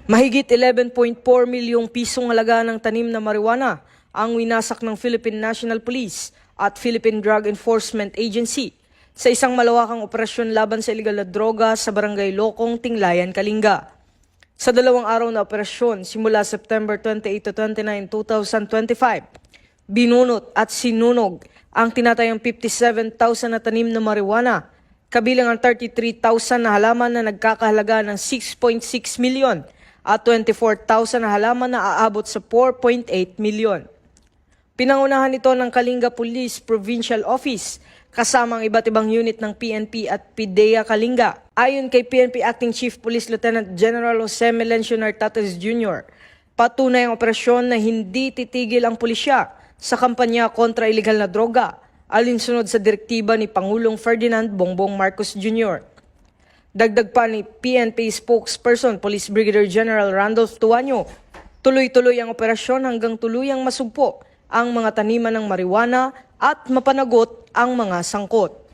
Mahigit 11.4 milyong pisong halaga ng tanim na marijuana ang winasak ng Philippine National Police at Philippine Drug Enforcement Agency sa isang malawakang operasyon laban sa iligal na droga sa Barangay Lokong, Tinglayan, Kalinga. Sa 2 araw na operasyon simula September 28 to 29, 2025, binunot at sinunog ang tinatayang 57,000 na tanim na marijuana, kabilang ang 33,000 na halaman na nagkakahalaga ng 6.6 milyon at 24,000 na halaman na aabot sa 4.8 milyon. Pinangunahan ito ng Kalinga Police Provincial Office kasama ang iba't ibang unit ng PNP at PIDEA Kalinga. Ayon kay PNP Acting Chief Police Lieutenant General Jose Melencio Nartates Jr., patunay ang operasyon na hindi titigil ang pulisya sa kampanya kontra iligal na droga alinsunod sa direktiba ni Pangulong Ferdinand Bongbong Marcos Jr. Dagdag pa ni PNP spokesperson Police Brigadier General Randolph Tuanyo, tuloy-tuloy ang operasyon hanggang tuluyang masugpo ang mga taniman ng marijuana at mapanagot ang mga sangkot.